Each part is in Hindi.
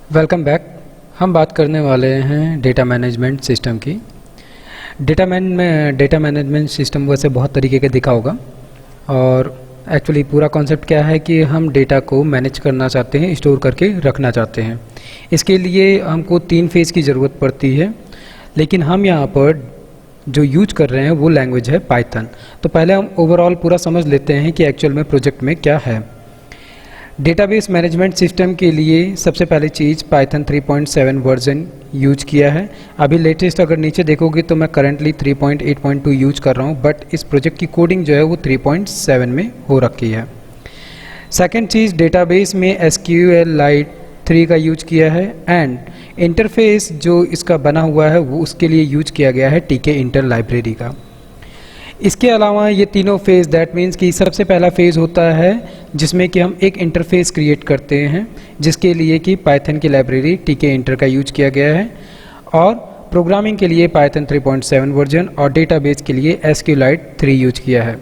Welcome back. हम बात करने वाले हैं डेटा मैनेजमेंट सिस्टम की। डेटा मैनेजमेंट सिस्टम वैसे बहुत तरीके का दिखा होगा और एक्चुअली पूरा कॉन्सेप्ट क्या है कि हम डेटा को मैनेज करना चाहते हैं, स्टोर करके रखना चाहते हैं। इसके लिए हमको 3 फेज़ की ज़रूरत पड़ती है, लेकिन हम यहाँ पर जो यूज कर रहे हैं वो लैंग्वेज है पाइथन। तो पहले हम ओवरऑल पूरा समझ लेते हैं कि एक्चुअल में प्रोजेक्ट में क्या है। डेटाबेस मैनेजमेंट सिस्टम के लिए सबसे पहली चीज़ पाइथन 3.7 वर्जन यूज किया है। अभी लेटेस्ट अगर नीचे देखोगे तो मैं करंटली 3.8.2 यूज कर रहा हूँ, बट इस प्रोजेक्ट की कोडिंग जो है वो 3.7 में हो रखी है। सेकंड चीज़, डेटाबेस में SQLite 3 का यूज किया है एंड इंटरफेस जो इसका बना हुआ है वो उसके लिए यूज किया गया है TK इंटर लाइब्रेरी का। इसके अलावा ये तीनों फेज़, दैट मीन्स कि सबसे पहला फेज़ होता है जिसमें कि हम एक इंटरफेस क्रिएट करते हैं, जिसके लिए कि पाइथन की लाइब्रेरी TK इंटर का यूज किया गया है, और प्रोग्रामिंग के लिए पाइथन 3.7 वर्जन और डेटाबेस के लिए SQLite 3 यूज किया है।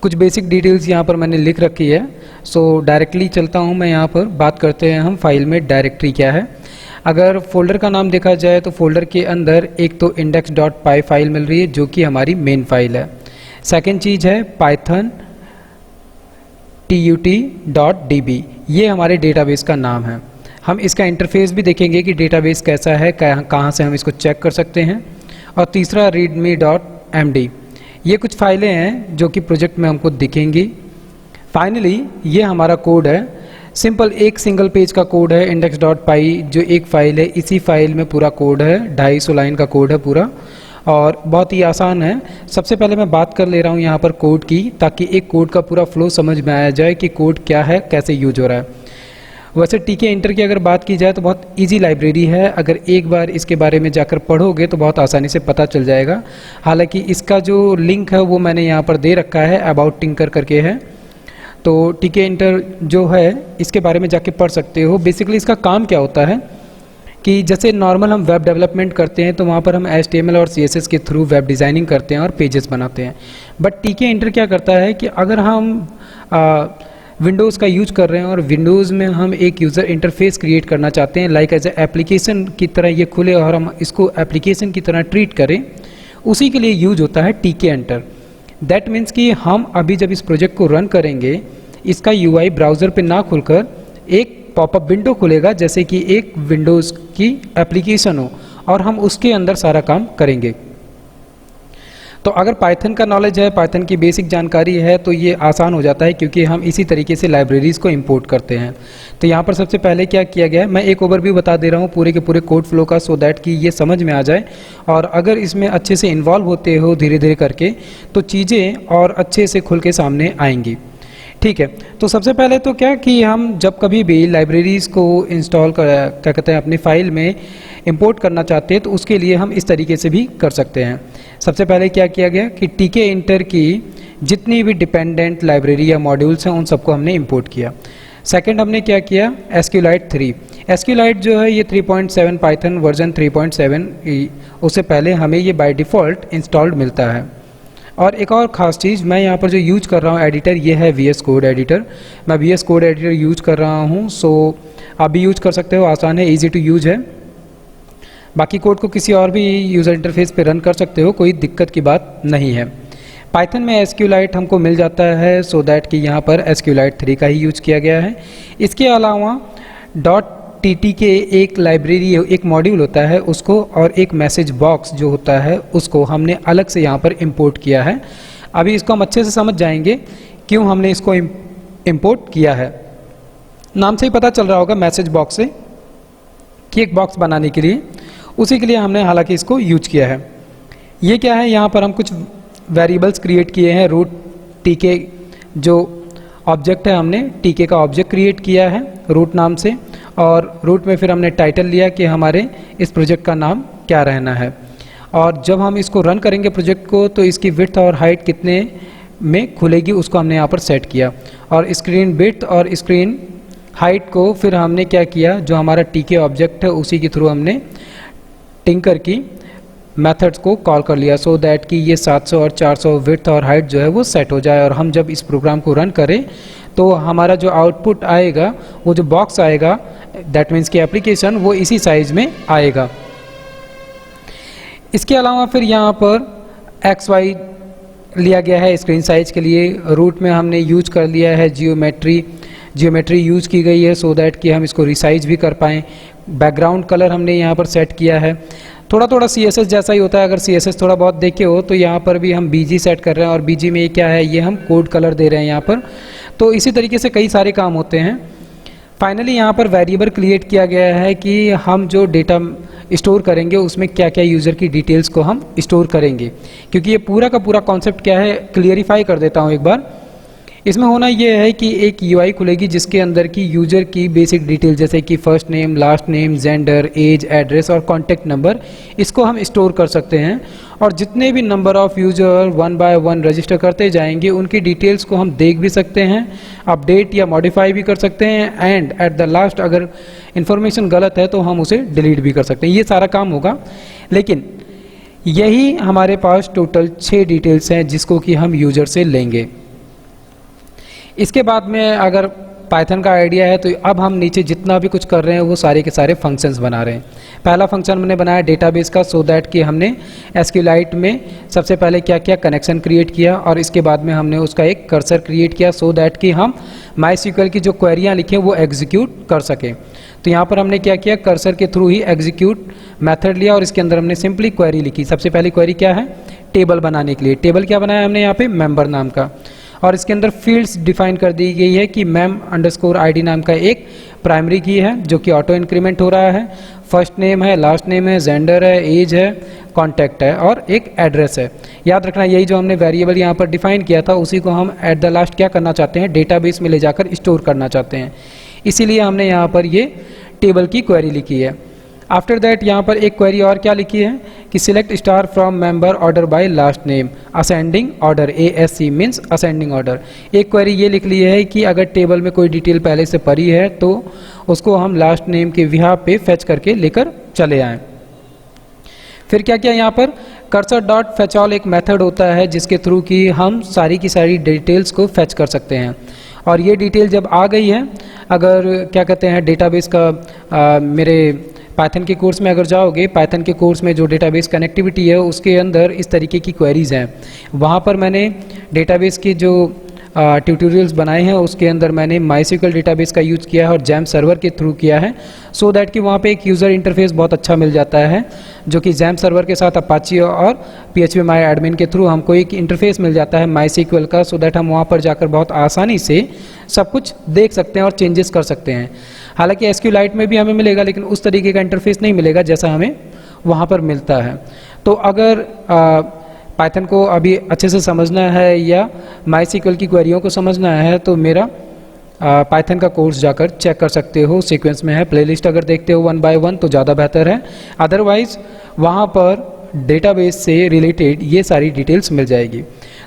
कुछ बेसिक डिटेल्स यहाँ पर मैंने लिख रखी है, सो डायरेक्टली चलता हूँ मैं। यहाँ पर बात करते हैं हम फाइल में डायरेक्टरी क्या है। अगर फोल्डर का नाम देखा जाए तो फोल्डर के अंदर एक तो index.py फाइल मिल रही है जो कि हमारी मेन फाइल है। सेकंड चीज़ है पाइथन tut.db, ये हमारे डेटाबेस का नाम है। हम इसका इंटरफेस भी देखेंगे कि डेटाबेस कैसा है, कहाँ से हम इसको चेक कर सकते हैं। और तीसरा readme.md, ये कुछ फाइलें हैं जो कि प्रोजेक्ट में हमको दिखेंगी। फाइनली ये हमारा कोड है, सिंपल एक सिंगल पेज का कोड है। index.py जो एक फाइल है, इसी फाइल में पूरा कोड है, 250 लाइन का कोड है पूरा, और बहुत ही आसान है। सबसे पहले मैं बात कर ले रहा हूँ यहाँ पर कोड की, ताकि एक कोड का पूरा फ्लो समझ में आया जाए कि कोड क्या है, कैसे यूज हो रहा है। वैसे TK इंटर की अगर बात की जाए तो बहुत इजी लाइब्रेरी है, अगर एक बार इसके बारे में जाकर पढ़ोगे तो बहुत आसानी से पता चल जाएगा। हालांकि इसका जो लिंक है वो मैंने यहाँ पर दे रखा है, अबाउट टिंकर करके है, तो TK इंटर जो है इसके बारे में जाके पढ़ सकते हो। बेसिकली इसका काम क्या होता है कि जैसे नॉर्मल हम वेब डेवलपमेंट करते हैं तो वहाँ पर हम HTML और CSS के थ्रू वेब डिज़ाइनिंग करते हैं और पेजेस बनाते हैं, बट TK इंटर क्या करता है कि अगर हम विंडोज़ का यूज कर रहे हैं और विंडोज़ में हम एक यूज़र इंटरफेस क्रिएट करना चाहते हैं, लाइक एज ए एप्लीकेशन की तरह ये खुले और हम इसको एप्लीकेशन की तरह ट्रीट करें, उसी के लिए यूज होता है TK इंटर। दैट मीन्स कि हम अभी जब इस प्रोजेक्ट को रन करेंगे, इसका UI ब्राउज़र पे ना खुलकर एक पॉपअप विंडो खुलेगा, जैसे कि एक विंडोज़ की एप्लीकेशन हो, और हम उसके अंदर सारा काम करेंगे। तो अगर पाइथन का नॉलेज है, पाइथन की बेसिक जानकारी है, तो ये आसान हो जाता है, क्योंकि हम इसी तरीके से लाइब्रेरीज़ को इंपोर्ट करते हैं। तो यहाँ पर सबसे पहले क्या किया गया है, मैं एक ओवरव्यू बता दे रहा हूँ पूरे के पूरे कोड फ्लो का, सो दैट कि ये समझ में आ जाए, और अगर इसमें अच्छे से इन्वॉल्व होते हो धीरे धीरे करके तो चीज़ें और अच्छे से खुल के सामने आएंगी। ठीक है, तो सबसे पहले तो क्या कि हम जब कभी भी लाइब्रेरीज़ को इंस्टॉल क्या कहते हैं अपनी फाइल में इंपोर्ट करना चाहते हैं, तो उसके लिए हम इस तरीके से भी कर सकते हैं। सबसे पहले क्या किया गया कि TK इंटर की जितनी भी डिपेंडेंट लाइब्रेरी या मॉड्यूल्स हैं उन सबको हमने इंपोर्ट किया। सेकंड हमने क्या किया, SQLite 3। SQLite जो है ये 3.7 पाइथन वर्जन 3.7, उससे पहले हमें ये बाय डिफ़ॉल्ट इंस्टॉल्ड मिलता है। और एक और ख़ास चीज़, मैं यहाँ पर जो यूज कर रहा हूँ एडिटर, ये है VS कोड एडिटर। मैं VS कोड एडिटर यूज कर रहा हूँ, सो आप भी यूज कर सकते हो, आसान है, ईजी टू यूज है। बाकी कोड को किसी और भी यूज़र इंटरफेस पे रन कर सकते हो, कोई दिक्कत की बात नहीं है। पाइथन में SQLite हमको मिल जाता है, सो दैट कि यहाँ पर SQLite 3 का ही यूज किया गया है। इसके अलावा .tt के एक लाइब्रेरी, एक मॉड्यूल होता है उसको, और एक मैसेज बॉक्स जो होता है उसको हमने अलग से यहाँ पर इंपोर्ट किया है। अभी इसको हम अच्छे से समझ जाएंगे क्यों हमने इसको इंपोर्ट किया है। नाम से ही पता चल रहा होगा मैसेज बॉक्स से कि एक बॉक्स बनाने के लिए, उसी के लिए हमने हालांकि इसको यूज किया है। ये क्या है, यहाँ पर हम कुछ वेरिएबल्स क्रिएट किए हैं। रूट TK जो ऑब्जेक्ट है, हमने TK का ऑब्जेक्ट क्रिएट किया है रूट नाम से, और रूट में फिर हमने टाइटल लिया कि हमारे इस प्रोजेक्ट का नाम क्या रहना है। और जब हम इसको रन करेंगे प्रोजेक्ट को, तो इसकी विड्थ और हाइट कितने में खुलेगी उसको हमने यहाँ पर सेट किया। और स्क्रीन विड्थ और स्क्रीन हाइट को फिर हमने क्या किया, जो हमारा TK ऑब्जेक्ट है उसी के थ्रू हमने टिंकर की मेथड्स को कॉल कर लिया, सो दैट कि ये 700 और 400 विड्थ और हाइट जो है वो सेट हो जाए। और हम जब इस प्रोग्राम को रन करें तो हमारा जो आउटपुट आएगा, वो जो बॉक्स आएगा दैट मीन्स कि एप्लीकेशन वो इसी साइज में आएगा। इसके अलावा फिर यहाँ पर XY लिया गया है स्क्रीन साइज के लिए। रूट में हमने यूज कर लिया है जियोमेट्री यूज की गई है सो दैट कि हम इसको रिसाइज भी कर पाएँ। बैकग्राउंड कलर हमने यहाँ पर सेट किया है, थोड़ा CSS जैसा ही होता है। अगर CSS थोड़ा बहुत देखे हो तो यहाँ पर भी हम BG सेट कर रहे हैं, और BG में ये क्या है, ये हम कोड कलर दे रहे हैं यहाँ पर। तो इसी तरीके से कई सारे काम होते हैं। फाइनली यहाँ पर वेरिएबल क्रिएट किया गया है कि हम जो डेटा स्टोर करेंगे उसमें क्या क्या यूज़र की डिटेल्स को हम स्टोर करेंगे, क्योंकि ये पूरा का पूरा कॉन्सेप्ट क्या है क्लियरिफाई कर देता हूँ एक बार। इसमें होना ये है कि एक UI खुलेगी जिसके अंदर की यूज़र की बेसिक डिटेल जैसे कि first name, last name, gender, age, address और कॉन्टैक्ट नंबर, इसको हम स्टोर कर सकते हैं। और जितने भी number of user 1 by 1 register करते जाएंगे उनकी डिटेल्स को हम देख भी सकते हैं, अपडेट या मॉडिफाई भी कर सकते हैं, एंड एट द लास्ट अगर इन्फॉर्मेशन गलत है तो हम उसे डिलीट भी कर सकते हैं। ये सारा काम होगा। लेकिन यही हमारे पास टोटल 6 डिटेल्स हैं जिसको कि हम यूज़र से लेंगे। इसके बाद में अगर पाइथन का आइडिया है तो अब हम नीचे जितना भी कुछ कर रहे हैं वो सारे के सारे फंक्शंस बना रहे हैं। पहला फंक्शन हमने बनाया डेटाबेस का, सो दैट कि हमने SQLite में सबसे पहले क्या क्या कनेक्शन क्रिएट किया, और इसके बाद में हमने उसका एक कर्सर क्रिएट किया सो दैट कि हम MySQL की जो क्वेरियाँ लिखें वो एग्जीक्यूट कर सकें। तो यहाँ पर हमने क्या किया, कर्सर के थ्रू ही एग्जीक्यूट मेथड लिया और इसके अंदर हमने सिंपली क्वेरी लिखी। सबसे पहली क्वेरी क्या है, टेबल बनाने के लिए। टेबल क्या बनाया हमने यहाँ पे, मेंबर नाम का, और इसके अंदर फील्ड्स डिफाइन कर दी गई है कि mem_id नाम का एक प्राइमरी की है जो कि ऑटो इंक्रीमेंट हो रहा है। फर्स्ट नेम है, लास्ट नेम है, जेंडर है, एज है, कॉन्टैक्ट है और एक एड्रेस है। याद रखना यही जो हमने वेरिएबल यहाँ पर डिफाइन किया था उसी को हम एट द लास्ट क्या करना चाहते हैं, डेटाबेस में ले जाकर स्टोर करना चाहते हैं। इसीलिए हमने यहाँ पर ये टेबल की क्वेरी लिखी है। आफ्टर दैट यहाँ पर एक क्वेरी और क्या लिखी है कि select star from member order by last name ascending order, ASC means ascending order. एक क्वेरी ये लिख ली है कि अगर टेबल में कोई डिटेल पहले से पड़ी है तो उसको हम लास्ट नेम के बिहाफ पे फेच करके लेकर चले आएँ। फिर क्या किया यहाँ पर, cursor.fetchAll एक मेथड होता है जिसके थ्रू कि हम सारी की सारी डिटेल्स को फेच कर सकते हैं। और ये डिटेल जब आ गई है, अगर क्या कहते हैं डेटाबेस का मेरे पाइथन के कोर्स में अगर जाओगे, पाइथन के कोर्स में जो डेटाबेस कनेक्टिविटी है उसके अंदर इस तरीके की क्वेरीज़ हैं। वहाँ पर मैंने डेटाबेस की जो ट्यूटोरियल्स बनाए हैं उसके अंदर मैंने MySQL डेटाबेस का यूज़ किया है और जैम सर्वर के थ्रू किया है, सो दैट कि वहाँ पे एक यूज़र इंटरफेस बहुत अच्छा मिल जाता है जो कि जैम सर्वर के साथ अपाची और phpMyAdmin के थ्रू हमको एक इंटरफेस मिल जाता है MySQL का, सो दैट हम वहाँ पर जाकर बहुत आसानी से सब कुछ देख सकते हैं और चेंजेस कर सकते हैं। हालांकि SQLite में भी हमें मिलेगा लेकिन उस तरीके का इंटरफेस नहीं मिलेगा जैसा हमें वहाँ पर मिलता है। तो अगर पाइथन को अभी अच्छे से समझना है या MySQL की क्वेरियों को समझना है तो मेरा पाइथन का कोर्स जाकर चेक कर सकते हो, सीक्वेंस में है, प्लेलिस्ट अगर देखते हो 1 बाय 1 तो ज़्यादा बेहतर है। अदरवाइज़ वहाँ पर डेटाबेस से रिलेटेड ये सारी डिटेल्स मिल जाएगी।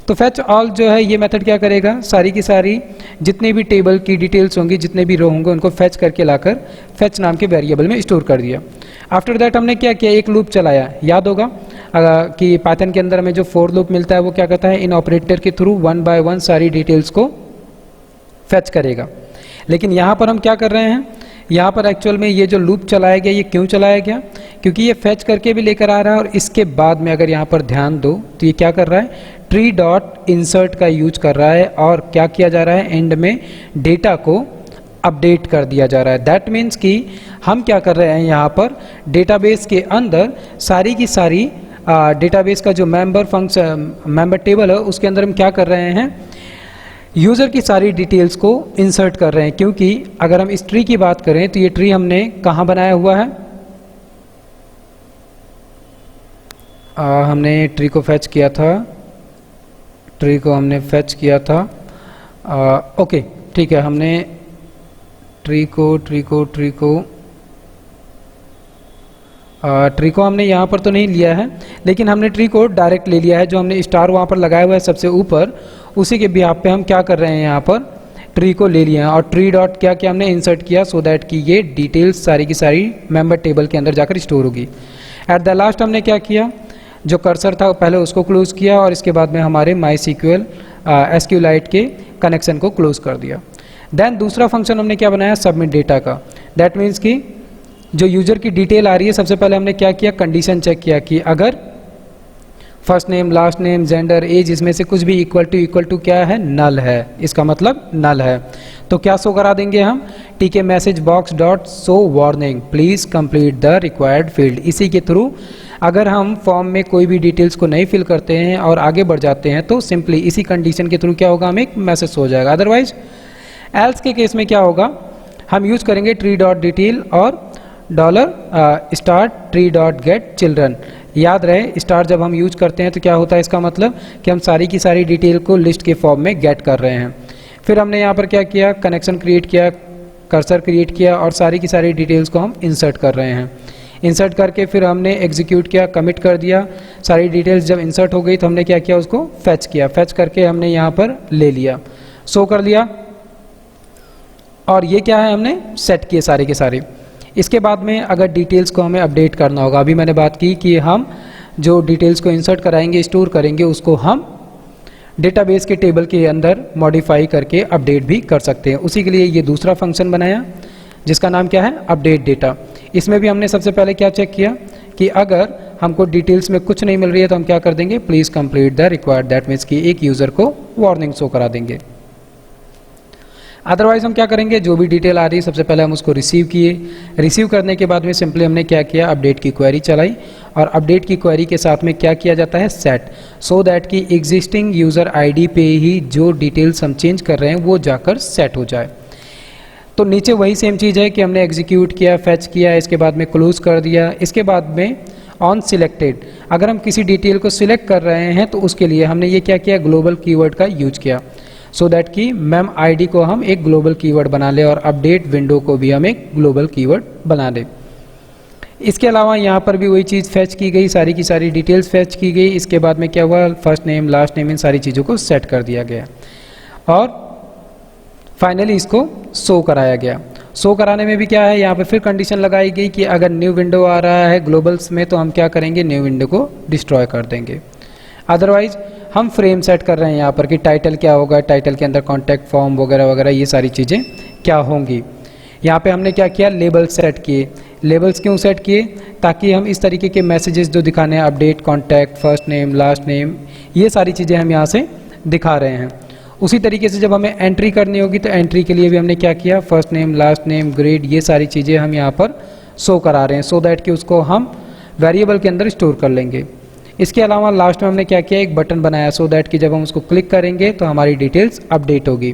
तो फेच ऑल जो है ये मेथड क्या करेगा, सारी की सारी जितने भी टेबल की डिटेल्स होंगी, जितने भी रो होंगे उनको फेच करके लाकर फेच नाम के वेरिएबल में स्टोर कर दिया। आफ्टर दैट हमने क्या किया, एक लूप चलाया। याद होगा कि पाइथन के अंदर हमें जो फॉर लूप मिलता है वो क्या करता है, इन ऑपरेटर के थ्रू 1 बाय 1 सारी डिटेल्स को फेच करेगा। लेकिन यहाँ पर हम क्या कर रहे हैं, यहाँ पर एक्चुअल में ये जो लूप चलाया गया ये क्यों चलाया गया, क्योंकि ये फेच करके भी लेकर आ रहा है और इसके बाद में अगर यहाँ पर ध्यान दो तो ये क्या कर रहा है, ट्री डॉट इंसर्ट का यूज कर रहा है और क्या किया जा रहा है, एंड में डेटा को अपडेट कर दिया जा रहा है। दैट मीन्स कि हम क्या कर रहे हैं, यहाँ पर डेटाबेस के अंदर सारी की सारी डेटाबेस का जो मेंबर टेबल है उसके अंदर हम क्या कर रहे हैं, यूज़र की सारी डिटेल्स को इंसर्ट कर रहे हैं। क्योंकि अगर हम इस ट्री की बात करें तो ये ट्री हमने कहाँ बनाया हुआ है, हमने ट्री को फेच किया था, ट्री को हमने फेच किया था। ओके ठीक है, हमने ट्री को हमने यहाँ पर तो नहीं लिया है, लेकिन हमने ट्री को डायरेक्ट ले लिया है। जो हमने स्टार वहाँ पर लगाया हुआ है सबसे ऊपर, उसी के बिहाफ पे हम क्या कर रहे हैं, यहाँ पर ट्री को ले लिया है और ट्री डॉट क्या किया हमने, इंसर्ट किया, सो दैट कि ये डिटेल्स सारी की सारी मेंबर टेबल के अंदर जाकर स्टोर होगी। एट द लास्ट हमने क्या किया, जो कर्सर था पहले उसको क्लोज किया और इसके बाद में हमारे MySQL SQLite के कनेक्शन को क्लोज कर दिया। देन दूसरा फंक्शन हमने क्या बनाया, सबमिट डेटा का। दैट मीन्स कि जो यूजर की डिटेल आ रही है, सबसे पहले हमने क्या किया, कंडीशन चेक किया कि अगर first name, last name, gender, age, इसमें से कुछ भी इक्वल टू क्या है, नल है, इसका मतलब नल है। तो क्या शो करा देंगे हम, टीके message box dot show warning please complete the required field. इसी के थ्रू अगर हम फॉर्म में कोई भी डिटेल्स को नहीं फिल करते हैं और आगे बढ़ जाते हैं तो सिंपली इसी कंडीशन के थ्रू क्या होगा, हमें एक मैसेज हो जाएगा। अदरवाइज एल्स के केस में क्या होगा, हम यूज करेंगे ट्री डॉट डिटेल और $* ट्री डॉट गेट चिल्ड्रन। याद रहे स्टार जब हम यूज करते हैं तो क्या होता है, इसका मतलब कि हम सारी की सारी डिटेल को लिस्ट के फॉर्म में गेट कर रहे हैं। फिर हमने यहाँ पर क्या किया, कनेक्शन क्रिएट किया, कर्सर क्रिएट किया और सारी की सारी डिटेल्स को हम इंसर्ट कर रहे हैं। इंसर्ट करके फिर हमने एग्जीक्यूट किया, कमिट कर दिया। सारी डिटेल्स जब इंसर्ट हो गई तो हमने क्या किया, उसको फैच किया, फैच करके हमने यहाँ पर ले लिया, शो कर लिया। और ये क्या है, हमने सेट किए सारे के सारे। इसके बाद में अगर डिटेल्स को हमें अपडेट करना होगा, अभी मैंने बात की कि हम जो डिटेल्स को इंसर्ट कराएंगे, स्टोर करेंगे, उसको हम डेटाबेस के टेबल के अंदर मॉडिफाई करके अपडेट भी कर सकते हैं। उसी के लिए ये दूसरा फंक्शन बनाया जिसका नाम क्या है, अपडेट डेटा। इसमें भी हमने सबसे पहले क्या चेक किया कि अगर हमको डिटेल्स में कुछ नहीं मिल रही है तो हम क्या कर देंगे, please complete the required, that means कि एक यूज़र को वार्निंग शो करा देंगे। अदरवाइज हम क्या करेंगे, जो भी डिटेल आ रही है सबसे पहले हम उसको रिसीव किए, रिसीव करने के बाद में सिंपली हमने क्या किया, अपडेट की क्वेरी चलाई और अपडेट की क्वेरी के साथ में क्या किया जाता है, सेट, सो दैट कि एग्जिस्टिंग यूज़र आईडी पे ही जो डिटेल्स हम चेंज कर रहे हैं वो जाकर सेट हो जाए। तो नीचे वही सेम चीज़ है कि हमने एग्जीक्यूट किया, फैच किया, इसके बाद में क्लोज कर दिया। इसके बाद में ऑन सिलेक्टेड, अगर हम किसी डिटेल को सिलेक्ट कर रहे हैं तो उसके लिए हमने ये क्या किया, ग्लोबल कीवर्ड का यूज किया, सो दैट कि मेम आईडी को हम एक ग्लोबल कीवर्ड बना ले और अपडेट विंडो को भी हम एक ग्लोबल कीवर्ड बना ले। इसके अलावा यहाँ पर भी वही चीज़ फैच की गई, सारी की सारी डिटेल्स फैच की गई। इसके बाद में क्या हुआ, फर्स्ट नेम, लास्ट नेम, इन सारी चीज़ों को सेट कर दिया गया और फाइनली इसको शो कराया गया। शो कराने में भी क्या है, यहाँ पे फिर कंडीशन लगाई गई कि अगर न्यू विंडो आ रहा है ग्लोबल्स में तो हम क्या करेंगे, न्यू विंडो को डिस्ट्रॉय कर देंगे। अदरवाइज हम फ्रेम सेट कर रहे हैं यहाँ पर कि टाइटल क्या होगा, टाइटल के अंदर कॉन्टैक्ट फॉर्म वगैरह वगैरह ये सारी चीज़ें क्या होंगी। यहाँ पे हमने क्या किया, लेबल सेट किए। लेबल्स क्यों सेट किए, ताकि हम इस तरीके के मैसेजेस जो दिखाने हैं, update, contact, first name, last name, ये सारी चीज़ें हम यहाँ से दिखा रहे हैं। उसी तरीके से जब हमें एंट्री करनी होगी तो एंट्री के लिए भी हमने क्या किया, first name, last name, grade, ये सारी चीज़ें हम यहाँ पर शो करा रहे हैं, सो दैट कि उसको हम वेरिएबल के अंदर स्टोर कर लेंगे। इसके अलावा लास्ट में हमने क्या किया, एक बटन बनाया, सो दैट कि जब हम उसको क्लिक करेंगे तो हमारी डिटेल्स अपडेट होगी।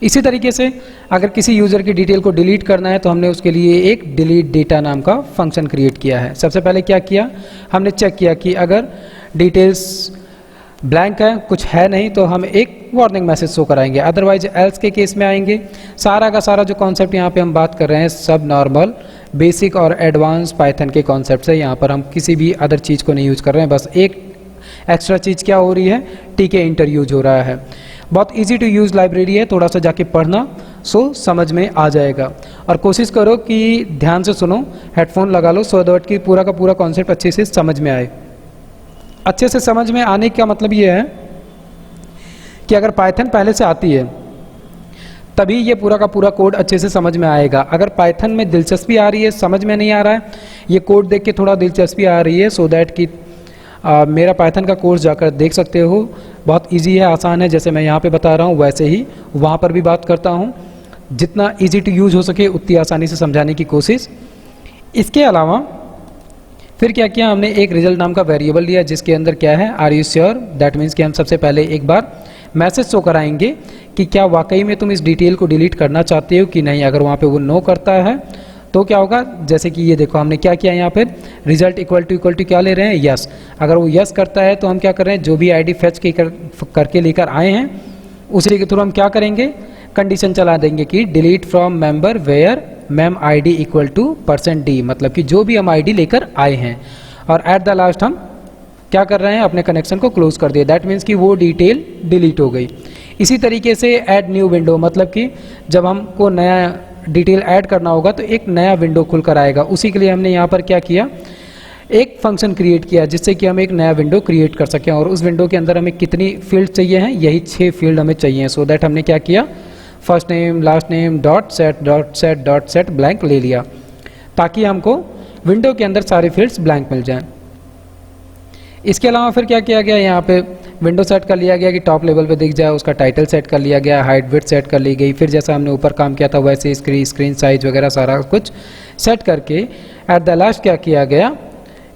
इसी तरीके से अगर किसी यूज़र की डिटेल को डिलीट करना है तो हमने उसके लिए एक डिलीट डेटा नाम का फंक्शन क्रिएट किया है। सबसे पहले क्या किया, हमने चेक किया कि अगर डिटेल्स ब्लैंक है, कुछ है नहीं, तो हम एक वार्निंग मैसेज शो कराएंगे। अदरवाइज एल्स के केस में आएंगे। सारा का सारा जो कॉन्सेप्ट यहाँ पे हम बात कर रहे हैं सब नॉर्मल, बेसिक और एडवांस पाइथन के कॉन्सेप्ट है। यहाँ पर हम किसी भी अदर चीज़ को नहीं यूज कर रहे हैं, बस एक एक्स्ट्रा चीज़ क्या हो रही है, टीके इंटर यूज हो रहा है। बहुत इजी टू यूज़ लाइब्रेरी है, थोड़ा सा जाके पढ़ना सो समझ में आ जाएगा। और कोशिश करो कि ध्यान से सुनो, हेडफोन लगा लो, सो दैट कि पूरा का पूरा कॉन्सेप्ट अच्छे से समझ में आए। अच्छे से समझ में आने का मतलब ये है कि अगर पाइथन पहले से आती है तभी ये पूरा का पूरा कोड अच्छे से समझ में आएगा। अगर पाइथन में दिलचस्पी आ रही है, समझ में नहीं आ रहा है, ये कोड देख के थोड़ा दिलचस्पी आ रही है, सो दैट कि मेरा पाइथन का कोर्स जाकर देख सकते हो। बहुत इजी है, आसान है, जैसे मैं यहाँ पे बता रहा हूँ वैसे ही वहाँ पर भी बात करता हूँ। जितना इजी टू यूज हो सके उतनी आसानी से समझाने की कोशिश। इसके अलावा फिर क्या किया, हमने एक रिजल्ट नाम का वेरिएबल लिया जिसके अंदर क्या है, are you sure, that means कि हम सबसे पहले एक बार मैसेज शो कराएंगे कि क्या वाकई में तुम इस डिटेल को डिलीट करना चाहते हो कि नहीं। अगर वहाँ पे वो नो करता है तो क्या होगा, जैसे कि ये देखो हमने क्या किया, यहाँ पे रिजल्ट इक्वल टू क्या ले रहे हैं, यस। अगर वो यस करता है तो हम क्या कर रहे हैं, जो भी आईडी फैच करके लेकर आए हैं उसी के थ्रू हम क्या करेंगे, कंडीशन चला देंगे कि delete from member where mem ID equal to %d, मतलब कि जो भी हम आईडी लेकर आए हैं। और एट द लास्ट हम क्या कर रहे हैं, अपने कनेक्शन को क्लोज कर दिया, दैट मीन्स कि वो डिटेल डिलीट हो गई। इसी तरीके से ऐड न्यू विंडो, मतलब कि जब हमको नया डिटेल ऐड करना होगा तो एक नया विंडो खुल कर आएगा। उसी के लिए हमने यहाँ पर क्या किया, एक फंक्शन क्रिएट किया जिससे कि हम एक नया विंडो क्रिएट कर सकें। और उस विंडो के अंदर हमें कितनी फील्ड चाहिए हैं, यही 6 फील्ड हमें चाहिए। सो दैट हमने क्या किया, first name last name dot set blank ले लिया, ताकि हमको विंडो के अंदर सारे फील्ड्स ब्लैंक मिल जाएं। इसके अलावा फिर क्या किया गया, यहाँ पे विंडो सेट कर लिया गया कि टॉप लेवल पे दिख जाए, उसका टाइटल सेट कर लिया गया, हाइट विड्थ सेट कर ली गई। फिर जैसा हमने ऊपर काम किया था वैसे स्क्रीन साइज वगैरह सारा कुछ सेट करके एट द लास्ट क्या किया गया,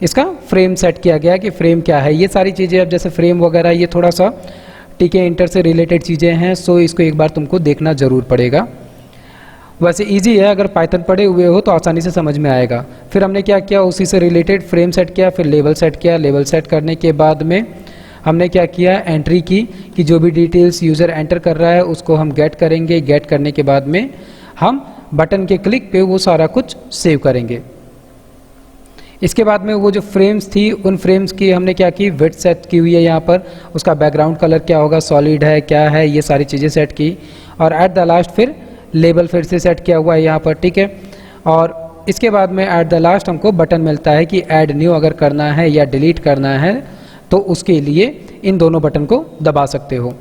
इसका फ्रेम सेट किया गया कि फ्रेम क्या है। ये सारी चीज़ें अब जैसे फ्रेम वगैरह ये थोड़ा सा टीके इंटर से रिलेटेड चीज़ें हैं, सो इसको एक बार तुमको देखना ज़रूर पड़ेगा। वैसे इजी है, अगर पाइथन पढ़े हुए हो तो आसानी से समझ में आएगा। फिर हमने क्या किया, उसी से रिलेटेड फ्रेम सेट किया, फिर लेवल सेट किया। लेवल सेट करने के बाद में हमने क्या किया, एंट्री की कि जो भी डिटेल्स यूज़र एंटर कर रहा है उसको हम गेट करेंगे। गेट करने के बाद में हम बटन के क्लिक पे वो सारा कुछ सेव करेंगे। इसके बाद में वो जो फ्रेम्स थी उन फ्रेम्स की हमने क्या की, विड्थ सेट की हुई है यहाँ पर, उसका बैकग्राउंड कलर क्या होगा, सॉलिड है क्या है, ये सारी चीज़ें सेट की। और एट द लास्ट फिर लेबल फिर से सेट किया हुआ है यहाँ पर, ठीक है। और इसके बाद में एट द लास्ट हमको बटन मिलता है कि ऐड न्यू अगर करना है या डिलीट करना है तो उसके लिए इन दोनों बटन को दबा सकते हो।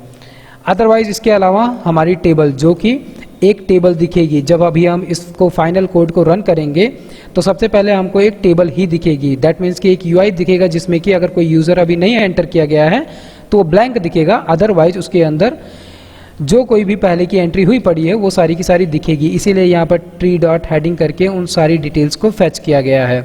अदरवाइज इसके अलावा हमारी टेबल, जो कि एक टेबल दिखेगी जब अभी हम इसको फाइनल कोड को रन करेंगे तो सबसे पहले हमको एक टेबल ही दिखेगी। दैट मीन्स कि एक यूआई दिखेगा जिसमें कि अगर कोई यूज़र अभी नहीं एंटर किया गया है तो वो ब्लैंक दिखेगा, अदरवाइज उसके अंदर जो कोई भी पहले की एंट्री हुई पड़ी है वो सारी की सारी दिखेगी। इसीलिए यहाँ पर ट्री डॉट हेडिंग करके उन सारी डिटेल्स को फैच किया गया है।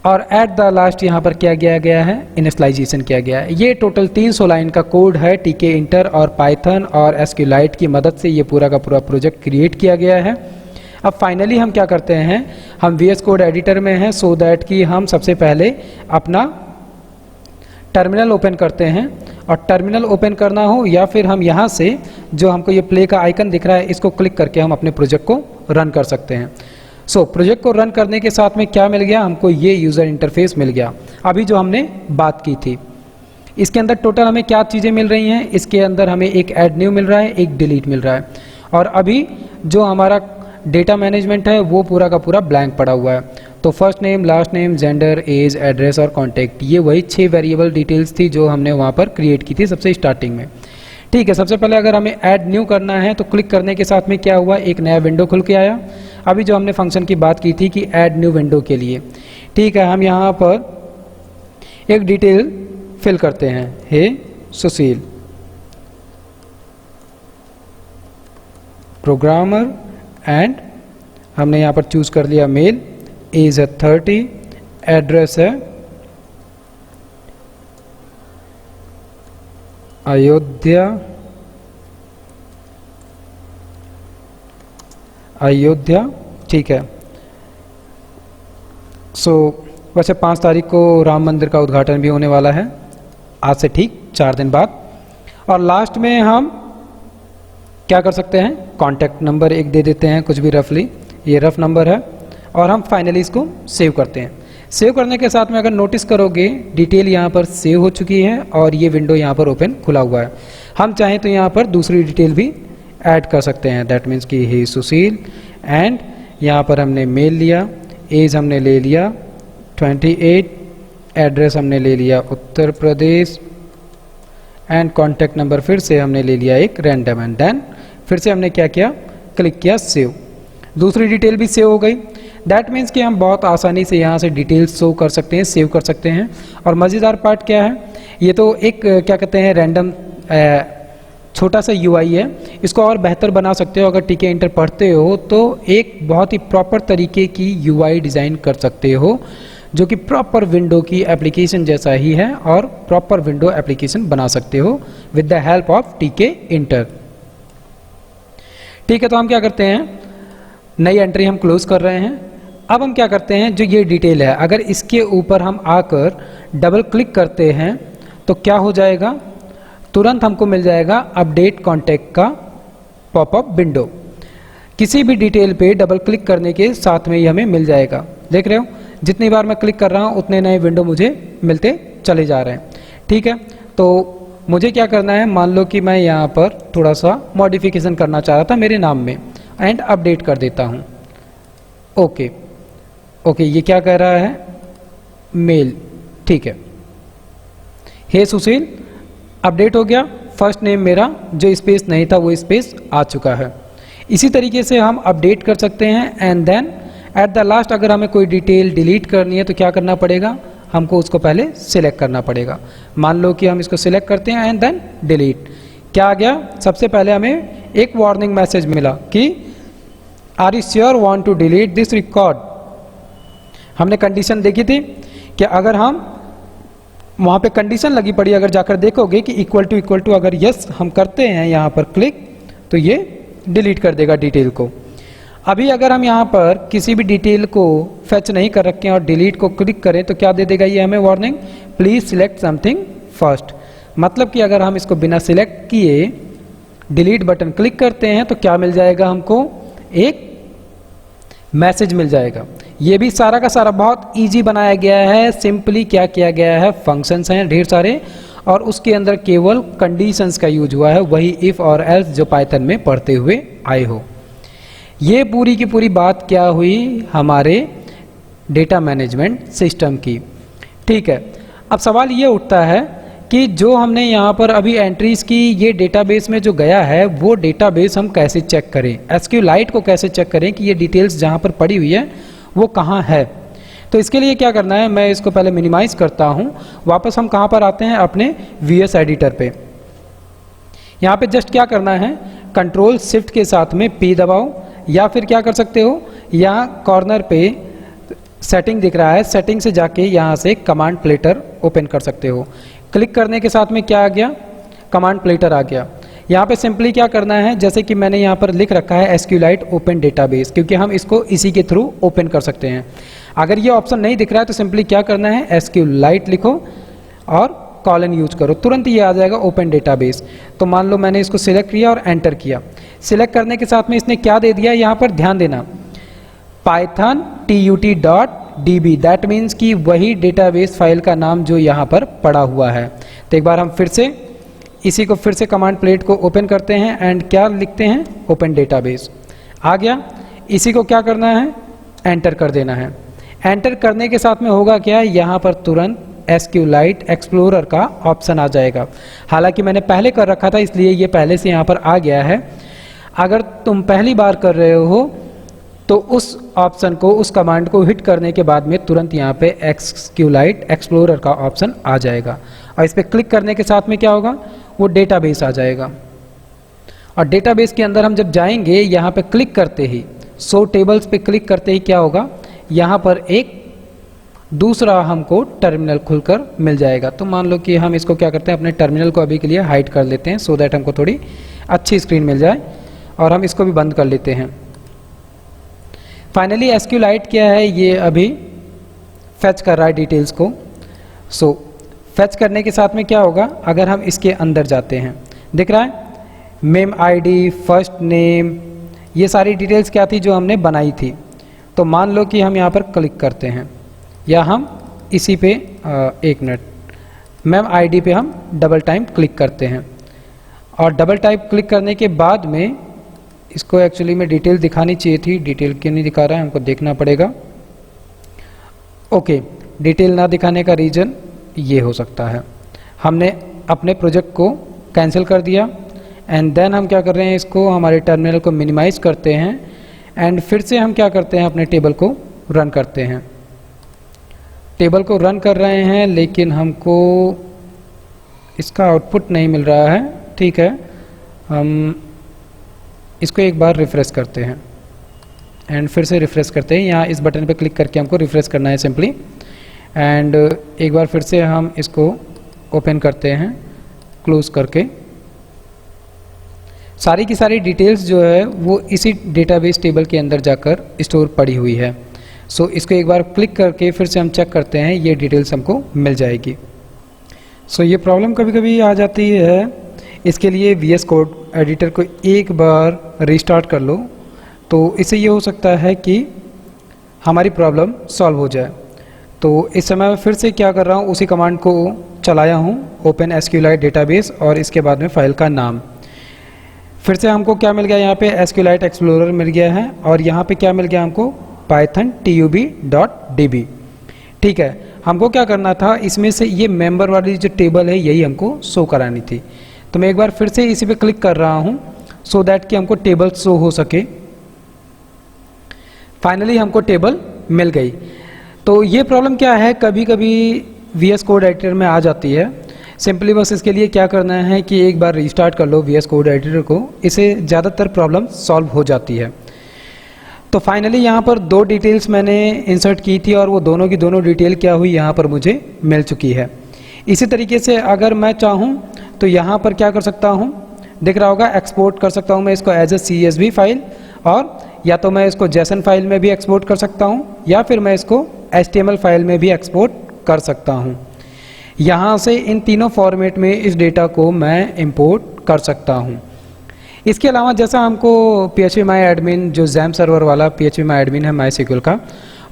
और एट द लास्ट यहाँ पर क्या किया गया है, इनिशियलाइजेशन किया गया है। ये टोटल 300 लाइन का कोड है, टीके इंटर और पाइथन और एसक्यूएलाइट की मदद से ये पूरा का पूरा प्रोजेक्ट क्रिएट किया गया है। अब फाइनली हम क्या करते हैं, हम वीएस कोड एडिटर में हैं, सो दैट कि हम सबसे पहले अपना टर्मिनल ओपन करते हैं। और टर्मिनल ओपन करना हो या फिर हम यहाँ से जो हमको ये प्ले का आइकन दिख रहा है इसको क्लिक करके हम अपने प्रोजेक्ट को रन कर सकते हैं। सो प्रोजेक्ट को रन करने के साथ में क्या मिल गया, हमको ये यूज़र इंटरफेस मिल गया अभी जो हमने बात की थी। इसके अंदर टोटल हमें क्या चीज़ें मिल रही हैं, इसके अंदर हमें एक ऐड न्यू मिल रहा है, एक डिलीट मिल रहा है। और अभी जो हमारा डेटा मैनेजमेंट है वो पूरा का पूरा ब्लैंक पड़ा हुआ है। तो first name last name gender age address और कॉन्टैक्ट, ये वही 6 वेरिएबल डिटेल्स थी जो हमने वहाँ पर क्रिएट की थी सबसे स्टार्टिंग में। ठीक है, सबसे पहले अगर हमें ऐड न्यू करना है तो क्लिक करने के साथ में क्या हुआ, एक नया विंडो खुल के आया। अभी जो हमने फंक्शन की बात की थी कि ऐड न्यू विंडो के लिए, ठीक है, हम यहाँ पर एक डिटेल फिल करते हैं, हे सुशील प्रोग्रामर, एंड हमने यहाँ पर चूज कर लिया मेल, एज है 30, एड्रेस है अयोध्या, ठीक है। सो वैसे 5 तारीख को राम मंदिर का उद्घाटन भी होने वाला है, आज से ठीक 4 दिन बाद। और लास्ट में हम क्या कर सकते हैं, कॉन्टैक्ट नंबर एक दे देते हैं, कुछ भी रफली, ये रफ नंबर है। और हम फाइनली इसको सेव करते हैं। सेव करने के साथ में अगर नोटिस करोगे डिटेल यहाँ पर सेव हो चुकी है और ये विंडो यहाँ पर ओपन खुला हुआ है। हम चाहें तो यहाँ पर दूसरी डिटेल भी ऐड कर सकते हैं, दैट मीन्स कि हे सुशील, एंड यहाँ पर हमने मेल लिया, एज हमने ले लिया 28, एड्रेस हमने ले लिया Uttar Pradesh, and contact number फिर से हमने ले लिया एक रैंडम, एंड देन फिर से हमने क्या किया, क्लिक किया सेव। दूसरी डिटेल भी सेव हो गई। दैट मीन्स कि हम बहुत आसानी से यहाँ से डिटेल्स शो कर सकते हैं, सेव कर सकते हैं। और मज़ेदार पार्ट क्या है, ये तो एक क्या कहते हैं रैंडम छोटा सा यूआई है, इसको और बेहतर बना सकते हो। अगर टीके इंटर पढ़ते हो तो एक बहुत ही प्रॉपर तरीके की यूआई डिज़ाइन कर सकते हो जो कि प्रॉपर विंडो की एप्लीकेशन जैसा ही है, और प्रॉपर विंडो एप्लीकेशन बना सकते हो विद द हेल्प ऑफ टीके इंटर। ठीक है, तो हम क्या करते हैं, नई एंट्री हम क्लोज कर रहे हैं। अब हम क्या करते हैं, जो ये डिटेल है अगर इसके ऊपर हम आकर डबल क्लिक करते हैं तो क्या हो जाएगा, तुरंत हमको मिल जाएगा अपडेट कॉन्टैक्ट का पॉपअप विंडो। किसी भी डिटेल पे डबल क्लिक करने के साथ में ही हमें मिल जाएगा। देख रहे हो, जितनी बार मैं क्लिक कर रहा हूँ उतने नए विंडो मुझे मिलते चले जा रहे हैं। ठीक है, तो मुझे क्या करना है, मान लो कि मैं यहाँ पर थोड़ा सा मॉडिफिकेशन करना चाह रहा था मेरे नाम में, एंड अपडेट कर देता हूँ। ओके ओके, ये क्या कह रहा है, मेल, ठीक है, हे सुशील अपडेट हो गया। फर्स्ट नेम मेरा जो स्पेस नहीं था वो स्पेस आ चुका है। इसी तरीके से हम अपडेट कर सकते हैं। And then at the last अगर हमें कोई डिटेल डिलीट करनी है तो क्या करना पड़ेगा, हमको उसको पहले सिलेक्ट करना पड़ेगा। मान लो कि हम इसको सिलेक्ट करते हैं एंड देन डिलीट। क्या आ गया, सबसे पहले हमें एक वार्निंग मैसेज मिला कि are you sure want to delete this record. हमने कंडीशन देखी थी कि अगर हम वहाँ पे कंडीशन लगी पड़ी, अगर जाकर देखोगे कि इक्वल टू अगर यस हम करते हैं यहाँ पर क्लिक तो ये डिलीट कर देगा डिटेल को। अभी अगर हम यहाँ पर किसी भी डिटेल को फेच नहीं कर रखे हैं और डिलीट को क्लिक करें तो क्या दे देगा ये हमें warning, please select something first. मतलब कि अगर हम इसको बिना सिलेक्ट किए डिलीट बटन क्लिक करते हैं तो क्या मिल जाएगा, हमको एक मैसेज मिल जाएगा। ये भी सारा का सारा बहुत इजी बनाया गया है। सिंपली क्या किया गया है, फंक्शंस हैं ढेर सारे और उसके अंदर केवल कंडीशंस का यूज हुआ है, वही इफ और एल्स जो पाइथन में पढ़ते हुए आए हो। ये पूरी की पूरी बात क्या हुई, हमारे डेटा मैनेजमेंट सिस्टम की। ठीक है, अब सवाल ये उठता है कि जो हमने यहाँ पर अभी एंट्रीज की, ये डेटाबेस में जो गया है वो डेटाबेस हम कैसे चेक करें, एसक्यूलाइट को कैसे चेक करें कि ये डिटेल्स जहाँ पर पड़ी हुई है वो कहाँ है। तो इसके लिए क्या करना है, मैं इसको पहले मिनिमाइज करता हूँ। वापस हम कहाँ पर आते हैं, अपने VS एडिटर पे। यहाँ पे जस्ट क्या करना है, कंट्रोल शिफ्ट के साथ में P दबाओ, या फिर क्या कर सकते हो, यहाँ कॉर्नर पे सेटिंग दिख रहा है, सेटिंग से जाके यहाँ से कमांड प्लेटर ओपन कर सकते हो। क्लिक करने के साथ में क्या आ गया, कमांड प्लेटर आ गया। यहाँ पे सिंपली क्या करना है, जैसे कि मैंने यहाँ पर लिख रखा है एसक्यूलाइट ओपन डेटाबेस, क्योंकि हम इसको इसी के थ्रू ओपन कर सकते हैं। अगर ये ऑप्शन नहीं दिख रहा है तो सिंपली क्या करना है, एसक्यूलाइट लिखो और कॉलन यूज करो, तुरंत ये आ जाएगा ओपन डेटाबेस। तो मान लो मैंने इसको सिलेक्ट किया और एंटर किया। सिलेक्ट करने के साथ में इसने क्या दे दिया, यहाँ पर ध्यान देना, पाइथन tut.db, दैट मीन्स कि वही डेटाबेस फाइल का नाम जो यहाँ पर पड़ा हुआ है। तो एक बार हम फिर से इसी को फिर से कमांड प्लेट को ओपन करते हैं एंड क्या लिखते हैं, ओपन डेटाबेस आ गया। इसी को क्या करना है, एंटर कर देना है। एंटर करने के साथ में होगा क्या, यहाँ पर तुरंत एसक्यूलाइट एक्सप्लोरर का ऑप्शन आ जाएगा। हालांकि मैंने पहले कर रखा था इसलिए ये पहले से यहाँ पर आ गया है। अगर तुम पहली बार कर रहे हो तो उस ऑप्शन को, उस कमांड को हिट करने के बाद में तुरंत यहाँ पे एसक्यूलाइट एक्सप्लोरर का ऑप्शन आ जाएगा और इस पर क्लिक करने के साथ में क्या होगा, वो डेटाबेस आ जाएगा। और डेटाबेस के अंदर हम जब जाएंगे, यहाँ पे क्लिक करते ही, शो टेबल्स पे क्लिक करते ही क्या होगा, यहाँ पर एक दूसरा हमको टर्मिनल खुलकर मिल जाएगा। तो मान लो कि हम इसको क्या करते हैं, अपने टर्मिनल को अभी के लिए हाइड कर लेते हैं सो दैट हमको थोड़ी अच्छी स्क्रीन मिल जाए, और हम इसको भी बंद कर लेते हैं। फाइनली एसक्यूलाइट क्या है, ये अभी फेच कर रहा है डिटेल्स को। सो फेच करने के साथ में क्या होगा, अगर हम इसके अंदर जाते हैं, दिख रहा है मेम आईडी, फर्स्ट नेम, ये सारी डिटेल्स क्या थी जो हमने बनाई थी। तो मान लो कि हम यहाँ पर क्लिक करते हैं, या हम इसी पे एक मिनट, मेम आईडी पे हम डबल टाइम क्लिक करते हैं, और डबल टाइप क्लिक करने के बाद में इसको एक्चुअली में डिटेल दिखानी चाहिए थी, डिटेल क्यों नहीं दिखा रहा है, हमको देखना पड़ेगा। ओके, डिटेल ना दिखाने का रीज़न ये हो सकता है, हमने अपने प्रोजेक्ट को कैंसिल कर दिया। एंड देन हम क्या कर रहे हैं, इसको हमारे टर्मिनल को मिनिमाइज करते हैं एंड फिर से हम क्या करते हैं, अपने टेबल को रन करते हैं। टेबल को रन कर रहे हैं लेकिन हमको इसका आउटपुट नहीं मिल रहा है। ठीक है, हम इसको एक बार रिफ्रेश करते हैं एंड फिर से रिफ्रेश करते हैं। यहाँ इस बटन पे क्लिक करके हमको रिफ्रेश करना है सिंपली, एंड एक बार फिर से हम इसको ओपन करते हैं क्लोज करके। सारी की सारी डिटेल्स जो है वो इसी डेटाबेस टेबल के अंदर जाकर स्टोर पड़ी हुई है। सो इसको एक बार क्लिक करके फिर से हम चेक करते हैं, ये डिटेल्स हमको मिल जाएगी। सो ये प्रॉब्लम कभी कभी आ जाती है, इसके लिए VS कोड एडिटर को एक बार रिस्टार्ट कर लो, तो इससे ये हो सकता है कि हमारी प्रॉब्लम सॉल्व हो जाए। तो इस समय मैं फिर से क्या कर रहा हूँ, उसी कमांड को चलाया हूँ, ओपन एसक्यूलाइट डेटाबेस, और इसके बाद में फाइल का नाम। फिर से हमको क्या मिल गया, यहाँ पे एसक्यूलाइट एक्सप्लोरर मिल गया है, और यहाँ पे क्या मिल गया हमको, पाइथन tub.db। ठीक है, हमको क्या करना था, इसमें से ये मेंबर वाली जो टेबल है यही हमको शो करानी थी। तो तो मैं एक बार फिर से इसी पे क्लिक कर रहा हूँ सो दैट कि हमको टेबल शो हो सके। फाइनली हमको टेबल मिल गई। तो ये प्रॉब्लम क्या है, कभी कभी VS कोड एडिटर में आ जाती है। सिंपली बस इसके लिए क्या करना है कि एक बार रीस्टार्ट कर लो VS कोड एडिटर को, इसे ज़्यादातर प्रॉब्लम सॉल्व हो जाती है। तो फाइनली यहाँ पर 2 डिटेल्स मैंने इंसर्ट की थी और वो दोनों की दोनों डिटेल क्या हुई यहाँ पर मुझे मिल चुकी है। इसी तरीके से अगर मैं चाहूँ तो यहाँ पर क्या कर सकता हूँ, दिख रहा होगा, एक्सपोर्ट कर सकता हूँ मैं इसको एज ए CSV फाइल, और या तो मैं इसको JSON फाइल में भी एक्सपोर्ट कर सकता हूँ या फिर मैं इसको HTML फाइल में भी एक्सपोर्ट कर सकता हूँ। यहाँ से इन तीनों फॉर्मेट में इस डेटा को मैं इंपोर्ट कर सकता हूँ। इसके अलावा जैसा हमको PHP माई एडमिन, जो XAMPP सर्वर वाला PHP माई एडमिन है MySQL का,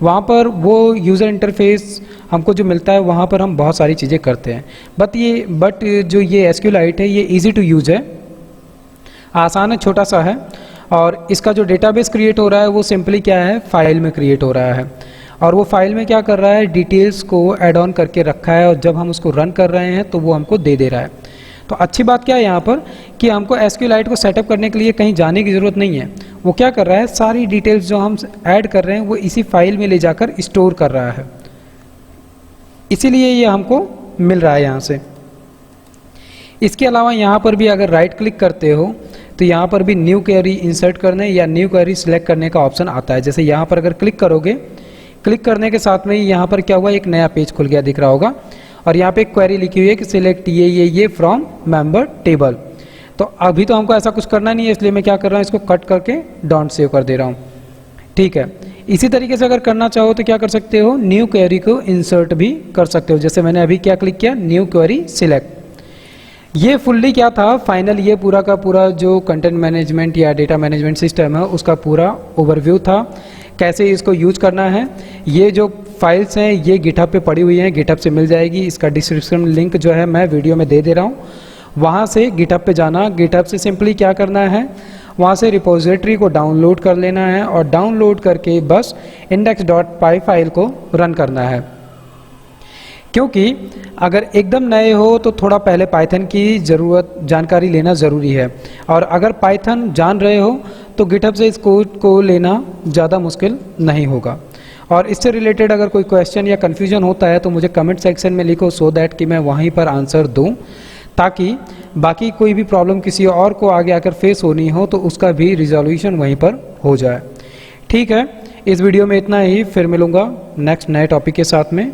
वहाँ पर वो यूज़र इंटरफेस हमको जो मिलता है वहाँ पर हम बहुत सारी चीज़ें करते हैं। बट जो ये SQLite है ये इजी टू यूज़ है, आसान है, छोटा सा है, और इसका जो डेटाबेस क्रिएट हो रहा है वो सिंपली क्या है, फाइल में क्रिएट हो रहा है, और वो फाइल में क्या कर रहा है, डिटेल्स को ऐड ऑन करके रखा है, और जब हम उसको रन कर रहे हैं तो वो हमको दे रहा है। तो अच्छी बात क्या है यहाँ पर कि हमको SQLite को सेटअप करने के लिए कहीं जाने की ज़रूरत नहीं है। वो क्या कर रहा है, सारी डिटेल्स जो हम ऐड कर रहे हैं वो इसी फाइल में ले जाकर स्टोर कर रहा है, इसीलिए ये हमको मिल रहा है यहाँ से। इसके अलावा यहाँ पर भी अगर राइट क्लिक करते हो तो यहाँ पर भी न्यू क्वेरी इंसर्ट करने या न्यू क्वेरी सिलेक्ट करने का ऑप्शन आता है। जैसे यहाँ पर अगर क्लिक करोगे, क्लिक करने के साथ में ही यहाँ पर क्या हुआ, एक नया पेज खुल गया, दिख रहा होगा, और यहाँ पे एक क्वेरी लिखी हुई है कि सिलेक्ट ये फ्रॉम मेंबर टेबल। तो अभी तो हमको ऐसा कुछ करना नहीं है, इसलिए मैं क्या कर रहा हूँ, इसको कट करके डोंट सेव कर दे रहा हूँ। ठीक है, इसी तरीके से अगर करना चाहो तो क्या कर सकते हो, न्यू क्वेरी को इंसर्ट भी कर सकते हो। जैसे मैंने अभी क्या क्लिक किया, न्यू क्वेरी सिलेक्ट। ये फुल्ली क्या था, फाइनल ये पूरा का पूरा जो कंटेंट मैनेजमेंट या डेटा मैनेजमेंट सिस्टम है उसका पूरा ओवरव्यू था, कैसे इसको यूज करना है। ये जो फाइल्स हैं ये गिटहब पे पड़ी हुई हैं, गिटहब से मिल जाएगी। इसका डिस्क्रिप्शन लिंक जो है मैं वीडियो में दे रहा हूँ, वहाँ से गिटहब पे जाना। गिटहब से सिंपली क्या करना है, वहाँ से रिपोजिटरी को डाउनलोड कर लेना है, और डाउनलोड करके बस index.py फाइल को रन करना है। क्योंकि अगर एकदम नए हो तो थोड़ा पहले पाइथन की जानकारी लेना ज़रूरी है, और अगर पाइथन जान रहे हो तो गिटहब से इस कोड को लेना ज़्यादा मुश्किल नहीं होगा। और इससे रिलेटेड अगर कोई क्वेश्चन या कन्फ्यूजन होता है तो मुझे कमेंट सेक्शन में लिखो, सो दैट कि मैं वहीं पर आंसर दूं, ताकि बाकी कोई भी प्रॉब्लम किसी और को आगे आकर फेस होनी हो तो उसका भी रिजोल्यूशन वहीं पर हो जाए। ठीक है, इस वीडियो में इतना ही, फिर मिलूँगा नेक्स्ट नए टॉपिक के साथ में।